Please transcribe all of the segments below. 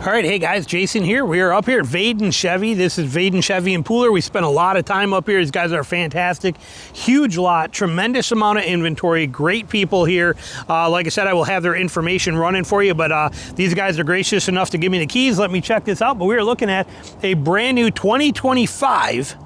All right, hey guys, Jason here. We are up here at Vaden Chevy. This is Vaden Chevy and Pooler. We spent a lot of time up here. These guys are fantastic. Huge lot, tremendous amount of inventory, great people here. Like I said, I will have their information running for you, but these guys are gracious enough to give me the keys. Let me check this out. But we are looking at a brand new 2025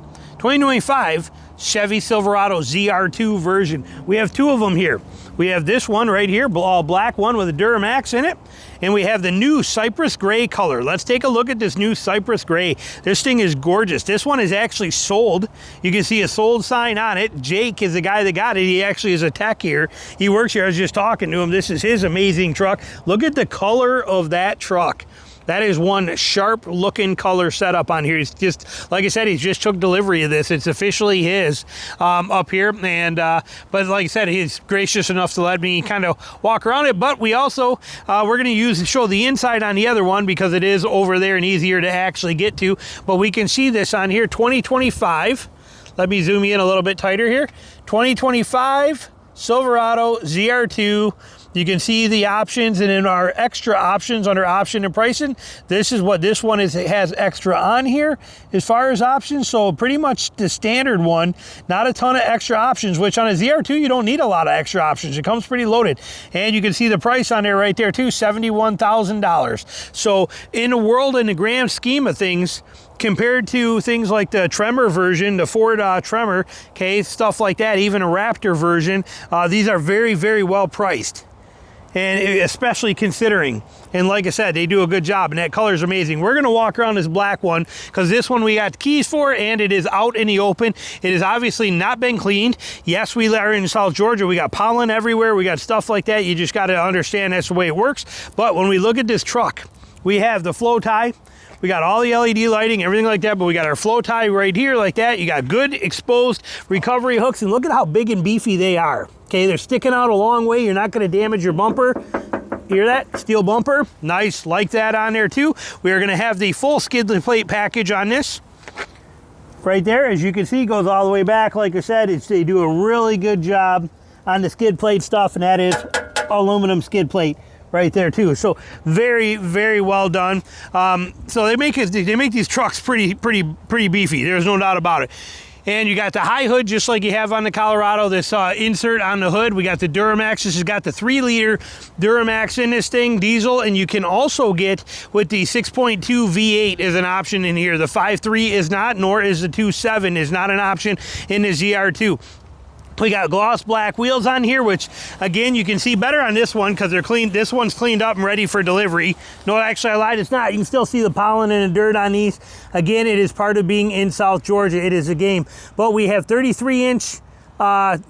Chevy Silverado ZR2 version. We have two of them here. We have this one right here, all black one with a Duramax in it. And we have the new Cypress Gray color. Let's take a look at this new Cypress Gray. This thing is gorgeous. This one is actually sold. You can see a sold sign on it. Jake is the guy that got it. He actually is a tech here. He works here. I was just talking to him. This is his amazing truck. Look at the color of that truck. That is one sharp looking color setup on here. He's just, like I said, he just took delivery of this. It's officially his up here. And but like I said, he's gracious enough to let me kind of walk around it. But we also, we're gonna show the inside on the other one because it is over there and easier to actually get to. But we can see this on here, 2025. Let me zoom in a little bit tighter here. 2025 Silverado ZR2. You can see the options, and in our extra options under option and pricing, this is what this one is. It has extra on here as far as options, so pretty much the standard one, not a ton of extra options, which on a ZR2 you don't need a lot of extra options. It comes pretty loaded, and you can see the price on there right there too, $71,000. So in the world, in the grand scheme of things, compared to things like the Tremor version, the Ford Tremor, okay, stuff like that, even a Raptor version, these are very, very well priced. And especially considering, and like I said, they do a good job, and that color is amazing. We're gonna walk around this black one because this one we got keys for, and it is out in the open. It has obviously not been cleaned. Yes, we are in South Georgia. We got pollen everywhere. We got stuff like that. You just got to understand that's the way it works. But when we look at this truck, we have the flow tie. We got all the LED lighting, everything like that, but we got our flow tie right here like that. You got good exposed recovery hooks, and look at how big and beefy they are. Okay, they're sticking out a long way. You're not gonna damage your bumper. Hear that? Steel bumper. Nice, like that on there too. We are gonna have the full skid plate package on this. Right there, as you can see, goes all the way back. Like I said, they do a really good job on the skid plate stuff, and that is aluminum skid plate right there too. So very, very well done. So they make these trucks pretty beefy. There's no doubt about it. And you got the high hood just like you have on the Colorado, this insert on the hood. We got the Duramax. This has got the 3-liter Duramax in this thing, diesel, and you can also get with the 6.2 V8 as an option in here. The 5.3 is not, nor is the 2.7 is not an option in the ZR2. We got gloss black wheels on here, which again, you can see better on this one because they're clean. This one's cleaned up and ready for delivery. No, actually I lied, it's not. You can still see the pollen and the dirt on these. Again, it is part of being in South Georgia. It is a game. But we have 33-inch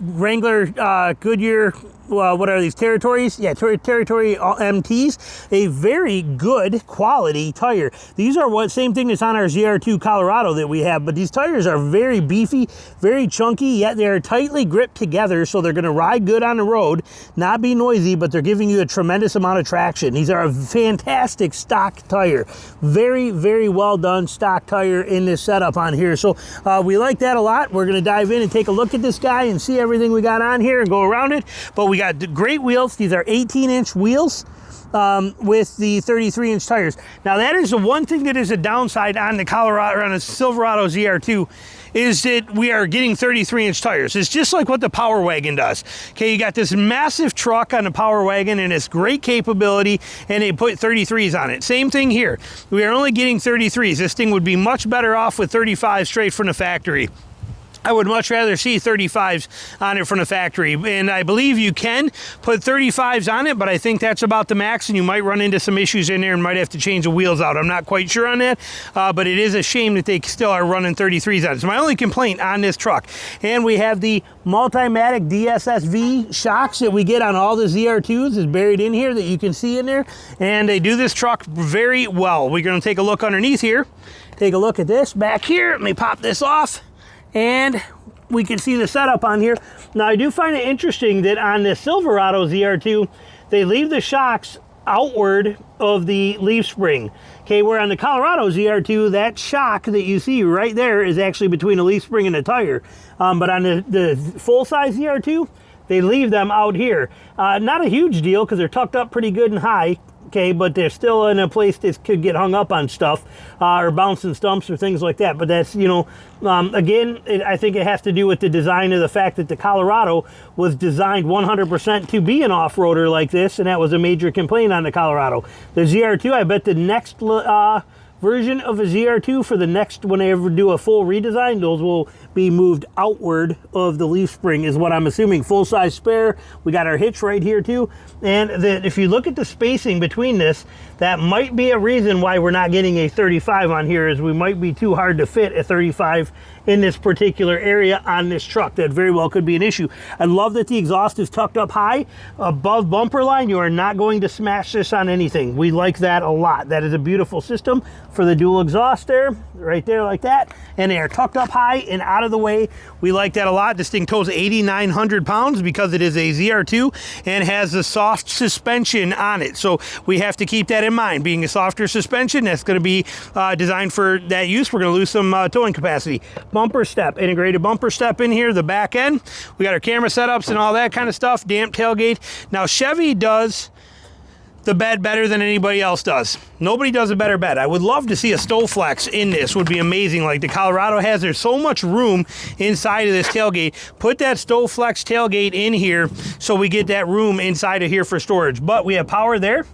Wrangler Goodyear, what are these, Territories? Yeah, Territory MTs. A very good quality tire. These are what same thing that's on our ZR2 Colorado that we have, but these tires are very beefy, very chunky, yet they're tightly gripped together, so they're gonna ride good on the road, not be noisy, but they're giving you a tremendous amount of traction. These are a fantastic stock tire. Very, very well done stock tire in this setup on here. So we like that a lot. We're gonna dive in and take a look at this guy and see everything we got on here and go around it. But we got great wheels. These are 18-inch wheels with the 33-inch tires. Now that is the one thing that is a downside on the Colorado, on a Silverado ZR2, is that we are getting 33-inch tires. It's just like what the Power Wagon does. Okay, you got this massive truck on the Power Wagon and it's great capability, and they put 33s on it. Same thing here. We are only getting 33s. This thing would be much better off with 35 straight from the factory. I would much rather see 35s on it from the factory, and I believe you can put 35s on it, but I think that's about the max, and you might run into some issues in there and might have to change the wheels out. I'm not quite sure on that, but it is a shame that they still are running 33s on it. It's my only complaint on this truck. And we have the Multimatic DSSV shocks that we get on all the ZR2s is buried in here that you can see in there, and they do this truck very well. We're going to take a look underneath here. Take a look at this back here. Let me pop this off, and we can see the setup on here. Now I do find it interesting that on the Silverado ZR2, they leave the shocks outward of the leaf spring. Okay, where on the Colorado ZR2, that shock that you see right there is actually between the leaf spring and the tire. But on the full-size ZR2, they leave them out here. Not a huge deal because they're tucked up pretty good and high. okay, but they're still in a place that could get hung up on stuff or bouncing stumps or things like that. But that's, you know, again, I think it has to do with the design of the fact that the Colorado was designed 100% to be an off-roader like this, and that was a major complaint on the Colorado. The ZR2, I bet the next version of a ZR2 for the next, when they ever do a full redesign, those will be moved outward of the leaf spring is what I'm assuming. Full size spare. We got our hitch right here too. And if you look at the spacing between this, that might be a reason why we're not getting a 35 on here, is we might be too hard to fit a 35 in this particular area on this truck. That very well could be an issue. I love that the exhaust is tucked up high above bumper line. You are not going to smash this on anything. We like that a lot. That is a beautiful system for the dual exhaust there, right there like that. And they are tucked up high and out of the way. We like that a lot. This thing tows 8,900 pounds because it is a ZR2 and has a soft suspension on it. So we have to keep that in mind. Being a softer suspension, that's going to be designed for that use. We're going to lose some towing capacity. Bumper step, integrated bumper step in here, the back end. We got our camera setups and all that kind of stuff. Damp tailgate. Now Chevy does the bed better than anybody else does. Nobody does a better bed. I would love to see a Stowflex in this. Would be amazing, like the Colorado has. There's so much room inside of this tailgate. Put that Stowflex tailgate in here so we get that room inside of here for storage. But we have power there.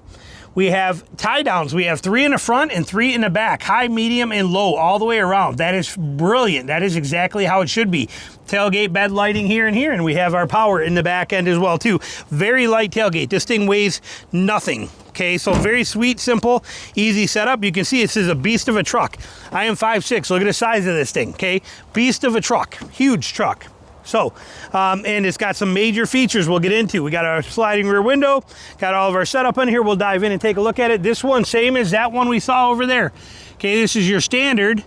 We have tie downs. We have 3 in the front and 3 in the back, high, medium, and low, all the way around. That is brilliant. That is exactly how it should be. Tailgate bed lighting here and here, and we have our power in the back end as well too. Very light tailgate. This thing weighs nothing. Okay, so very sweet, simple, easy setup. You can see this is a beast of a truck. I am 5'6". Look at the size of this thing, okay? Beast of a truck, huge truck. So, and it's got some major features we'll get into. We got our sliding rear window, got all of our setup in here. We'll dive in and take a look at it. This one, same as that one we saw over there. Okay, this is your standard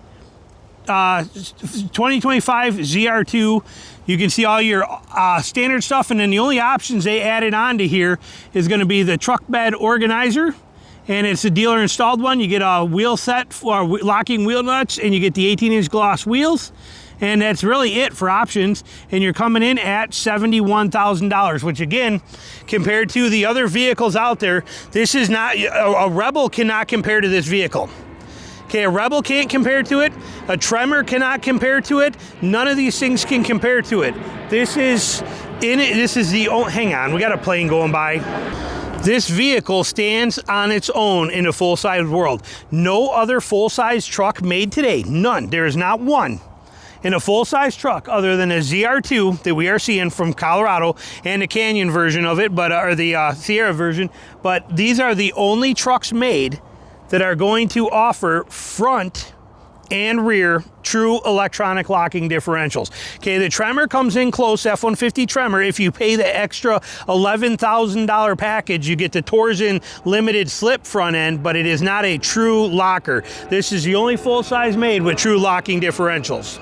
2025 ZR2. You can see all your standard stuff, and then the only options they added on to here is going to be the truck bed organizer. And it's a dealer installed one. You get a wheel set for locking wheel nuts, and you get the 18-inch gloss wheels. And that's really it for options. And you're coming in at $71,000, which again, compared to the other vehicles out there, this is not, a Rebel cannot compare to this vehicle. Okay, a Rebel can't compare to it. A Tremor cannot compare to it. None of these things can compare to it. This is the, oh, hang on, we got a plane going by. This vehicle stands on its own in a full-size world. No other full-size truck made today, none. There is not one in a full-size truck other than a ZR2 that we are seeing from Colorado and the Canyon version of it, but or the Sierra version. But these are the only trucks made that are going to offer front and rear true electronic locking differentials. Okay, the Tremor comes in close, F-150 Tremor. If you pay the extra $11,000 package, you get the Torsen limited slip front end, but it is not a true locker. This is the only full-size made with true locking differentials.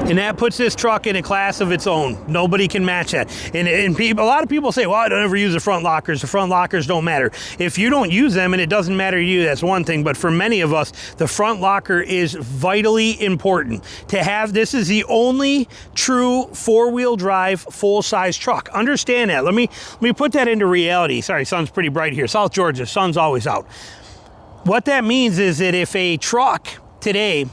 And that puts this truck in a class of its own. Nobody can match that. And people, a lot of people say, well, I don't ever use the front lockers. The front lockers don't matter. If you don't use them and it doesn't matter to you, that's one thing. But for many of us, the front locker is vitally important. To have, this is the only true four-wheel drive full-size truck. Understand that. Let me put that into reality. Sorry, sun's pretty bright here. South Georgia, sun's always out. What that means is that if a truck today,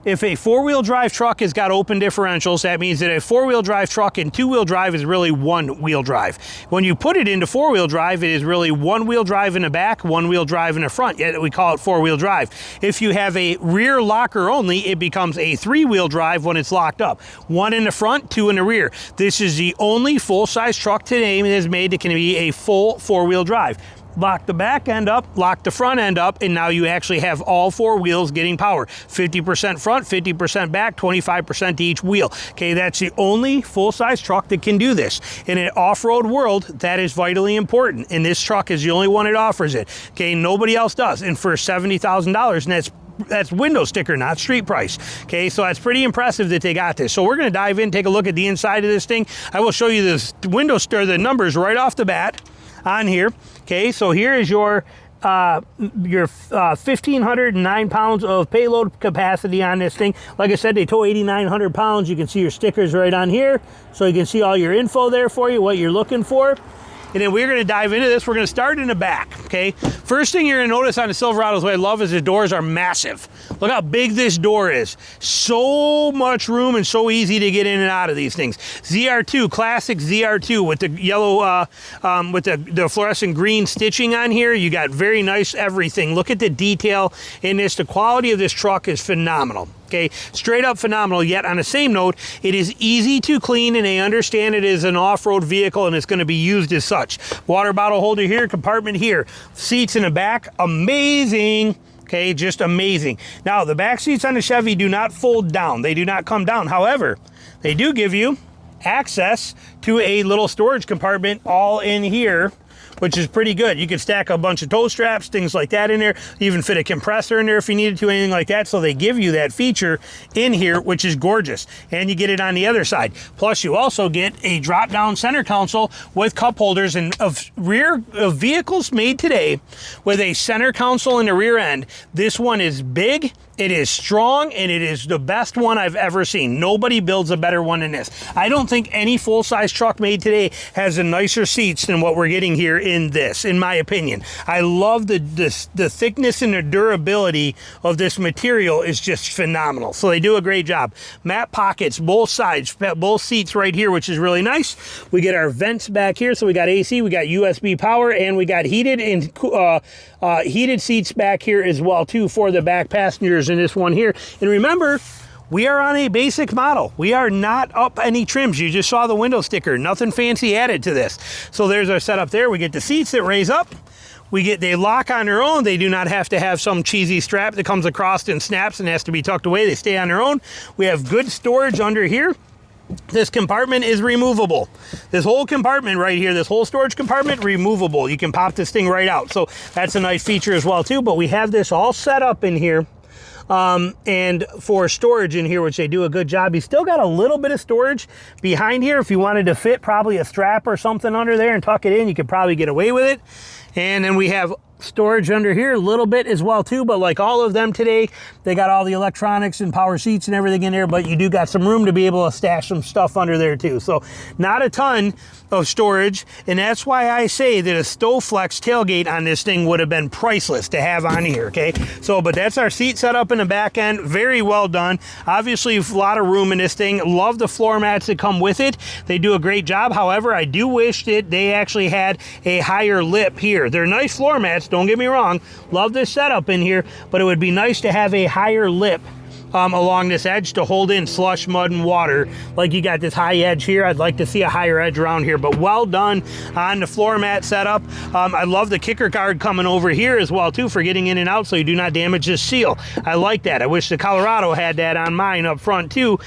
if a four-wheel drive truck has got open differentials, that means that a four-wheel drive truck and two-wheel drive is really one-wheel drive. When you put it into four-wheel drive, it is really one-wheel drive in the back, one-wheel drive in the front, yet we call it four-wheel drive. If you have a rear locker only, it becomes a three-wheel drive when it's locked up. One in the front, two in the rear. This is the only full-size truck today that is made that can be a full four-wheel drive. Lock the back end up, lock the front end up, and now you actually have all four wheels getting power. 50% front, 50% back, 25% to each wheel. Okay, that's the only full-size truck that can do this. In an off-road world, that is vitally important, and this truck is the only one that offers it. Okay, nobody else does, and for $70,000, and that's window sticker, not street price. Okay, so that's pretty impressive that they got this. So we're going to dive in, take a look at the inside of this thing. I will show you this window sticker, the numbers right off the bat on here. Okay, so here is your 1,509 pounds of payload capacity on this thing. Like I said, they tow 8,900 pounds. You can see your stickers right on here, so you can see all your info there for you, what you're looking for. and then we're gonna dive into this. We're gonna start in the back, okay? First thing you're gonna notice on the Silverados, what I love is the doors are massive. Look how big this door is. So much room and so easy to get in and out of these things. ZR2, classic ZR2 with the yellow, with the fluorescent green stitching on here. You got very nice everything. Look at the detail in this. The quality of this truck is phenomenal. Okay, straight up phenomenal. Yet on the same note, it is easy to clean, and they understand it is an off-road vehicle and it's going to be used as such. Water bottle holder here, compartment here, seats in the back, amazing. Okay, just amazing. Now the back seats on the Chevy do not fold down. They do not come down. However, they do give you access to a little storage compartment all in here, which is pretty good. You could stack a bunch of tow straps, things like that in there. Even fit a compressor in there if you needed to, anything like that. So they give you that feature in here, which is gorgeous. And you get it on the other side. Plus you also get a drop-down center console with cup holders. And of vehicles made today with a center console in the rear end, this one is big, it is strong, and it is the best one I've ever seen. Nobody builds a better one than this. I don't think any full-size truck made today has a nicer seats than what we're getting here in this, in my opinion. I love the thickness and the durability of this material is just phenomenal. So they do a great job. Matte pockets, both sides, both seats right here, which is really nice. We get our vents back here, so we got AC, we got USB power, and we got heated seats back here as well too for the back passengers in this one here. And remember, we are on a basic model. We are not up any trims. You just saw the window sticker. Nothing fancy added to this. So there's our setup there. We get the seats that raise up. They lock on their own. They do not have to have some cheesy strap that comes across and snaps and has to be tucked away. They stay on their own. We have good storage under here. This compartment is removable. This whole compartment right here, this whole storage compartment, removable. You can pop this thing right out. So that's a nice feature as well too. But we have this all set up in here. And for storage in here, which they do a good job. You still got a little bit of storage behind here. If you wanted to fit probably a strap or something under there and tuck it in, you could probably get away with it. And then we have storage under here a little bit as well too, but like all of them today, they got all the electronics and power seats and everything in there, but you do got some room to be able to stash some stuff under there too. So not a ton of storage, and that's why I say that a Stowflex tailgate on this thing would have been priceless to have on here, okay? So, but that's our seat setup in the back end. Very well done. Obviously, a lot of room in this thing. Love the floor mats that come with it. They do a great job. However, I do wish that they actually had a higher lip here. They're nice floor mats, don't get me wrong. Love this setup in here, but it would be nice to have a higher lip along this edge to hold in slush, mud, and water. Like you got this high edge here. I'd like to see a higher edge around here, but well done on the floor mat setup. I love the kicker guard coming over here as well too for getting in and out so you do not damage this seal. I like that. I wish the Colorado had that on mine up front too.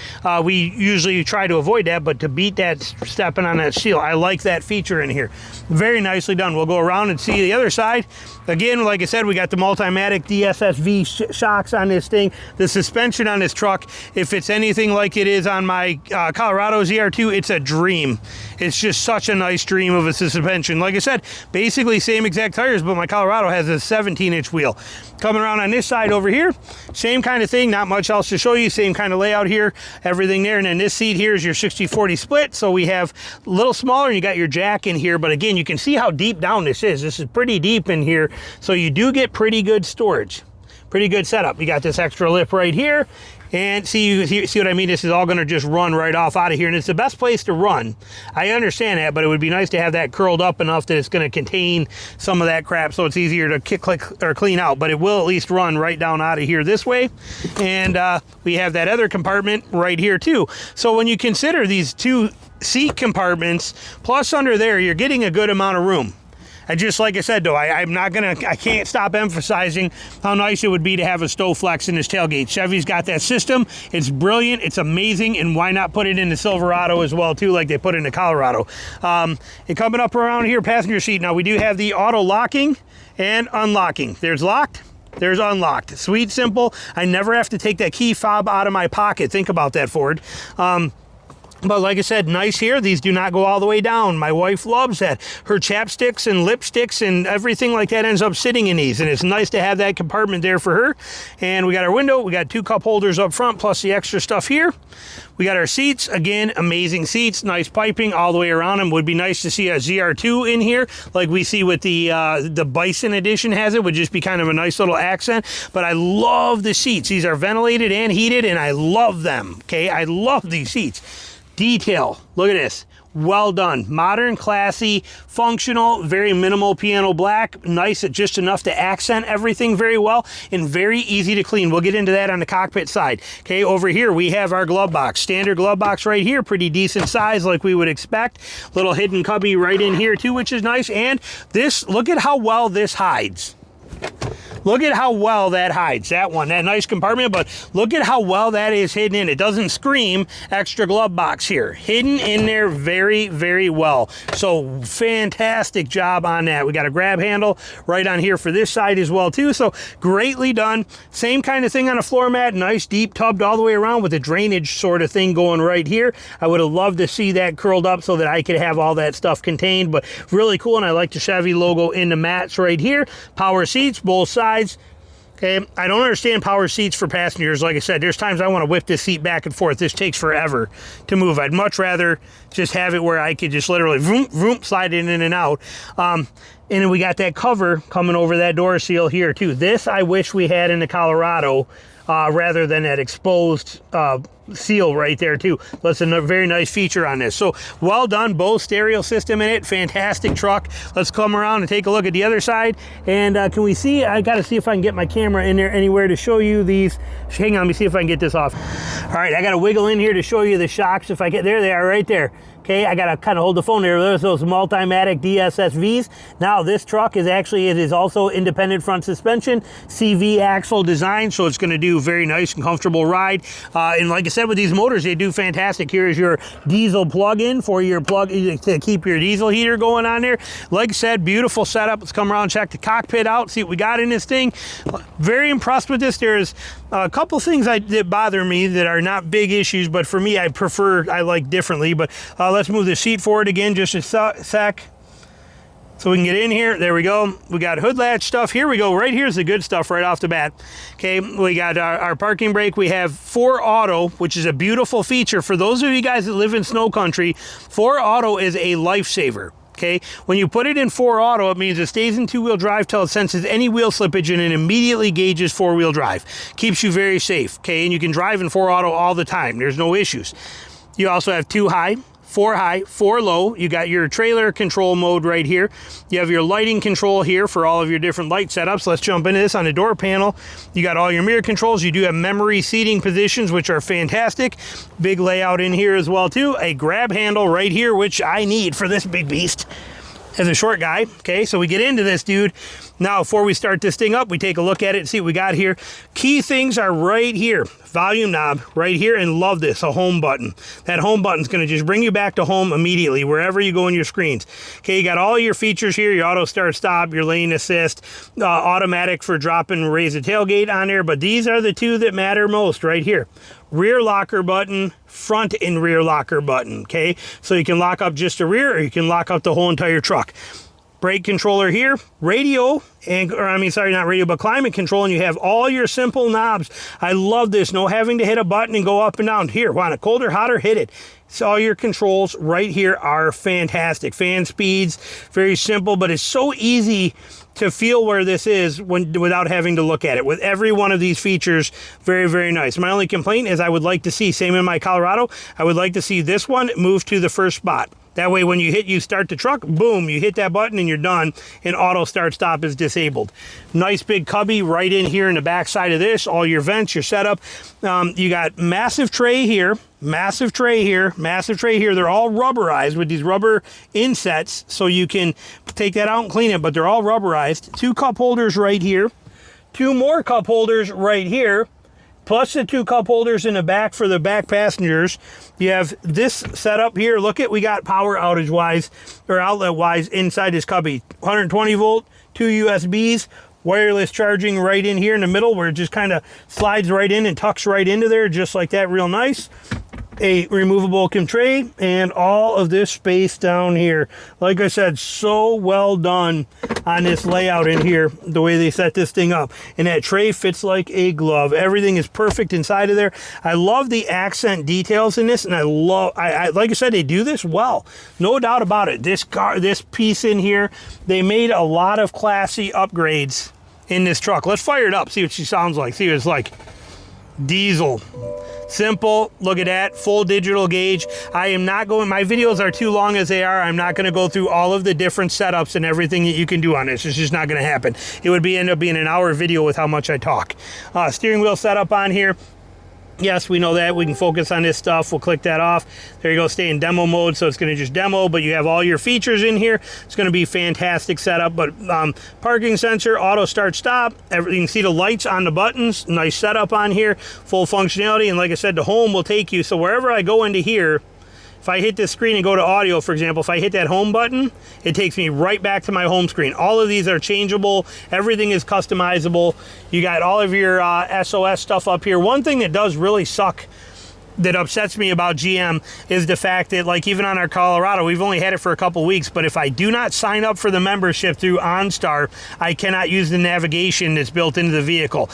We usually try to avoid that, but to beat that stepping on that seal, I like that feature in here. Very nicely done. We'll go around and see the other side. Again, like I said, we got the Multimatic DSSV shocks on this thing. The suspension on this truck, if it's anything like it is on my Colorado ZR2, it's a dream. It's just such a nice dream of a suspension. Like I said, basically same exact tires, but my Colorado has a 17-inch wheel. Coming around on this side over here, same kind of thing, not much else to show you, same kind of layout here, everything there. And then this seat here is your 60-40 split, so we have a little smaller, and you got your jack in here, but again, you can see how deep down this is. This is pretty deep in here, so you do get pretty good storage. Pretty good setup. You got this extra lip right here, and see what I mean? This is all going to just run right off out of here, and it's the best place to run. I understand that, but it would be nice to have that curled up enough that it's going to contain some of that crap so it's easier to click or clean out, but it will at least run right down out of here this way. And we have that other compartment right here too. So when you consider these two seat compartments plus under there, you're getting a good amount of room. And just like I said, though, I can't stop emphasizing how nice it would be to have a Stowflex in this tailgate. Chevy's got that system. It's brilliant. It's amazing. And why not put it in the Silverado as well, too, like they put in the Colorado. And coming up around here, passenger seat. Now, we do have the auto locking and unlocking. There's locked. There's unlocked. Sweet, simple. I never have to take that key fob out of my pocket. Think about that, Ford. But like I said, nice here. These do not go all the way down. My wife loves that. Her chapsticks and lipsticks and everything like that ends up sitting in these. And it's nice to have that compartment there for her. And we got our window. We got 2 cup holders up front plus the extra stuff here. We got our seats. Again, amazing seats. Nice piping all the way around them. Would be nice to see a ZR2 in here like we see with the Bison edition has it. Would just be kind of a nice little accent. But I love the seats. These are ventilated and heated and I love them. Okay, I love these seats. Detail, look at this, well done, modern, classy, functional, very minimal piano black, nice, just enough to accent everything very well, and very easy to clean. We'll get into that on the cockpit side. Okay, over here we have our glove box, standard glove box right here, pretty decent size like we would expect. Little hidden cubby right in here too, which is nice, and this, look at how well this hides. Look at how well that hides, that one, that nice compartment, but look at how well that is hidden in. It doesn't scream extra glove box here. Hidden in there very, very well. So fantastic job on that. We got a grab handle right on here for this side as well too. So greatly done. Same kind of thing on a floor mat, nice deep tubbed all the way around with a drainage sort of thing going right here. I would have loved to see that curled up so that I could have all that stuff contained, but really cool. And I like the Chevy logo in the mats right here. Power seats, both sides. Okay, I don't understand power seats for passengers. Like I said, there's times I want to whip this seat back and forth. This takes forever to move. I'd much rather just have it where I could just literally vroom, vroom, slide it in and out. And then we got that cover coming over that door seal here too. This I wish we had in the Colorado rather than that exposed seal right there too. That's a very nice feature on this. So well done, Bose stereo system in it, fantastic truck. Let's come around and take a look at the other side. And can we see, I gotta see if I can get my camera in there anywhere to show you these. Hang on, let me see if I can get this off. All right, I gotta wiggle in here to show you the shocks. If I get, there they are right there. Okay, I gotta kind of hold the phone there. There's those Multimatic DSSVs. Now this truck is actually, it is also independent front suspension, CV axle design, so it's gonna do very nice and comfortable ride. And like I said, with these motors, they do fantastic. Here's your diesel plug-in for your plug to keep your diesel heater going on there. Like I said, beautiful setup. Let's come around and check the cockpit out, see what we got in this thing. Very impressed with this. There's a couple things that bother me that are not big issues, but for me, I like differently. But let's move the seat forward again just a sec. So we can get in here. There we go. We got hood latch stuff. Here we go. Right here's the good stuff right off the bat. Okay, we got our parking brake. We have 4 auto, which is a beautiful feature. For those of you guys that live in snow country, 4 auto is a lifesaver. Okay, when you put it in 4 auto, it means it stays in 2-wheel drive till it senses any wheel slippage and it immediately gauges 4-wheel drive. Keeps you very safe, okay? And you can drive in 4 auto all the time. There's no issues. You also have 2 high, 4 low. You got your trailer control mode right here. You have your lighting control here for all of your different light setups. Let's jump into this on the door panel. You got all your mirror controls. You do have memory seating positions, which are fantastic. Big layout in here as well too. A grab handle right here, which I need for this big beast as a short guy. Okay, so we get into this dude. Now, before we start this thing up, we take a look at it and see what we got here. Key things are right here. Volume knob right here, and love this, a home button. That home button is going to just bring you back to home immediately, wherever you go on your screens. Okay, you got all your features here, your auto start stop, your lane assist, automatic for drop and raise the tailgate on there, but these are the 2 that matter most right here. Rear locker button, front and rear locker button, okay? So you can lock up just the rear or you can lock up the whole entire truck. Brake controller here, radio, not radio, but climate control, and you have all your simple knobs. I love this, no having to hit a button and go up and down. Here, want it colder, hotter, hit it. So all your controls right here are fantastic. Fan speeds, very simple, but it's so easy to feel where this is without having to look at it. With every one of these features, very, very nice. My only complaint is I would like to see, same in my Colorado, I would like to see this one move to the first spot. That way when you start the truck, boom, you hit that button and you're done, and auto start stop is disabled. Nice big cubby right in here in the back side of this, all your vents, your setup. You got massive tray here, massive tray here, massive tray here. They're all rubberized with these rubber insets, so you can take that out and clean it, but they're all rubberized. 2 cup holders right here, 2 more cup holders right here, plus the 2 cup holders in the back for the back passengers. You have this setup here. Look at, we got power outage wise or outlet wise inside this cubby. 120 volt, 2 USBs, wireless charging right in here in the middle where it just kind of slides right in and tucks right into there just like that, real nice. a removable tray and all of this space down here. Like I said, so well done on this layout in here, the way they set this thing up. And that tray fits like a glove. Everything is perfect inside of there. I love the accent details in this, and I like I said, they do this well. No doubt about it. This piece in here, they made a lot of classy upgrades in this truck. Let's fire it up, see what she sounds like. See what it's like. Diesel. Simple. Look at that. Full digital gauge. I am not going, my videos are too long as they are. I'm not going to go through all of the different setups and everything that you can do on this. It's just not going to happen. It would end up being an hour video with how much I talk. Steering wheel setup on here. Yes, we know that. We can focus on this stuff. We'll click that off. There you go. Stay in demo mode, so it's going to just demo, but you have all your features in here. It's going to be fantastic setup, but parking sensor, auto start stop. You can see the lights on the buttons. Nice setup on here. Full functionality, and like I said, the home will take you. So wherever I go into here, if I hit this screen and go to audio, for example, if I hit that home button, it takes me right back to my home screen. All of these are changeable. Everything is customizable. You got all of your SOS stuff up here. One thing that does really suck, that upsets me about GM, is the fact that, like, even on our Colorado, we've only had it for a couple weeks, but if I do not sign up for the membership through OnStar, I cannot use the navigation that's built into the vehicle.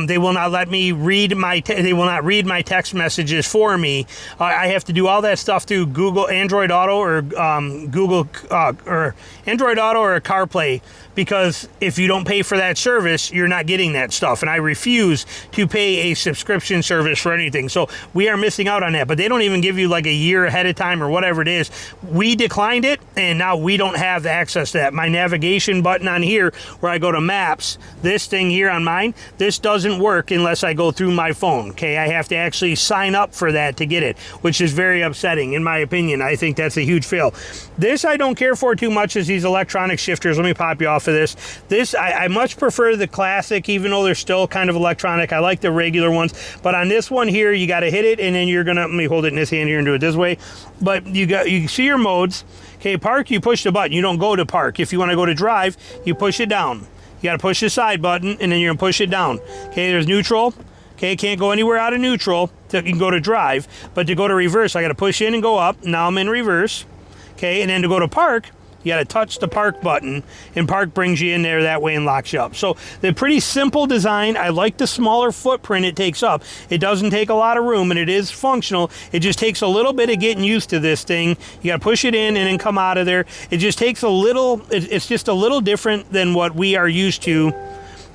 They will not let me read my text messages for me. I have to do all that stuff through Google Android Auto or or Android Auto or CarPlay, because if you don't pay for that service, you're not getting that stuff, and I refuse to pay a subscription service for anything. So we are missing out on that, but they don't even give you like a year ahead of time or whatever it is. We declined it, and now we don't have the access to that. My navigation button on here, where I go to maps, this thing here on mine, this doesn't work unless I go through my phone. Okay, I have to actually sign up for that to get it, which is very upsetting in my opinion. I think that's a huge fail. This I don't care for too much, is these electronic shifters. Let me pop you off of this. I much prefer the classic, even though they're still kind of electronic. I like the regular ones, but on this one here, you got to hit it, and then you're gonna, let me hold it in this hand here and do it this way. But you see your modes. Okay, park, you push the button. You don't go to park. If you want to go to drive, you push it down. You got to push the side button, and then you're gonna push it down. Okay, there's neutral. Okay, can't go anywhere out of neutral. So you can go to drive, but to go to reverse, I got to push in and go up. Now I'm in reverse. Okay, and then to go to park, you got to touch the park button, and park brings you in there that way and locks you up. So they're pretty simple design. I like the smaller footprint it takes up. It doesn't take a lot of room, and it is functional. It just takes a little bit of getting used to this thing. You got to push it in and then come out of there. It just takes a little, it's just a little different than what we are used to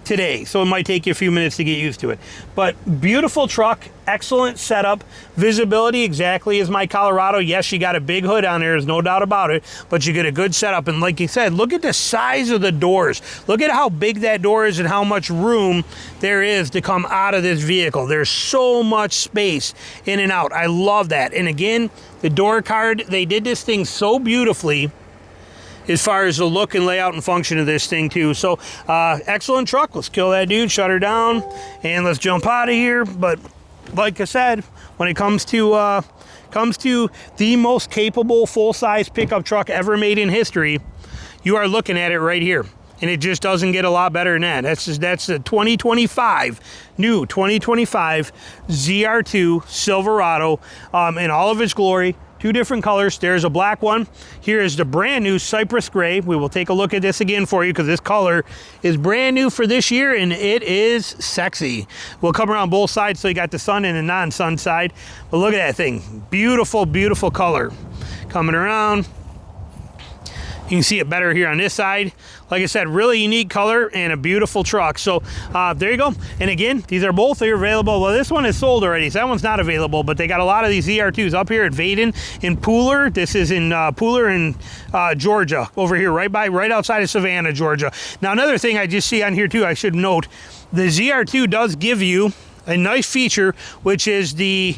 today, so it might take you a few minutes to get used to it. But beautiful truck, excellent setup, visibility exactly as my Colorado. Yes, you got a big hood on there, there's no doubt about it, but you get a good setup. And like you said, look at the size of the doors. Look at how big that door is and how much room there is to come out of this vehicle. There's so much space in and out. I love that. And again, the door card, they did this thing so beautifully as far as the look and layout and function of this thing too. So excellent truck. Let's kill that dude, shut her down, and let's jump out of here. But like I said, when it comes to the most capable full-size pickup truck ever made in history, you are looking at it right here. And it just doesn't get a lot better than that. That's the 2025, new 2025 ZR2 Silverado in all of its glory. Two different colors. There's a black one. Here is the brand new Cypress Gray. We will take a look at this again for you, because this color is brand new for this year, and it is sexy. We'll come around both sides, so you got the sun and the non-sun side. But look at that thing. Beautiful, beautiful color. Coming around. You can see it better here on this side. Like I said, really unique color and a beautiful truck. So there you go. And again, these are both available. Well, this one is sold already, so that one's not available, but they got a lot of these ZR2s up here at Vaden in Pooler. This is in Pooler in Georgia, over here, right outside of Savannah, Georgia. Now, another thing I just see on here too, I should note, the ZR2 does give you a nice feature, which is the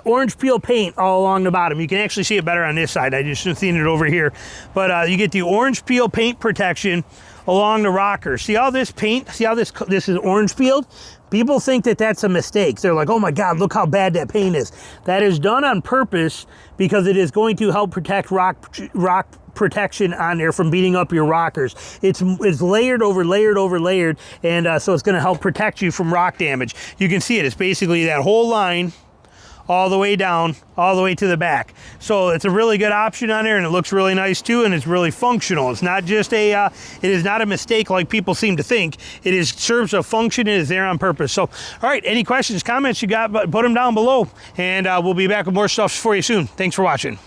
orange peel paint all along the bottom. You can actually see it better on this side. I just have seen it over here. But you get the orange peel paint protection along the rocker. See how this paint, see how this is orange peeled? People think that that's a mistake. They're like, oh my God, look how bad that paint is. That is done on purpose, because it is going to help protect rock protection on there from beating up your rockers. It's layered over layered over layered, and so it's going to help protect you from rock damage. You can see it. It's basically that whole line all the way down, all the way to the back. So it's a really good option on there, and it looks really nice too, and it's really functional. It's not just a, it is not a mistake like people seem to think. It serves a function and is there on purpose. So, all right, any questions, comments you got, put them down below, and we'll be back with more stuff for you soon. Thanks for watching.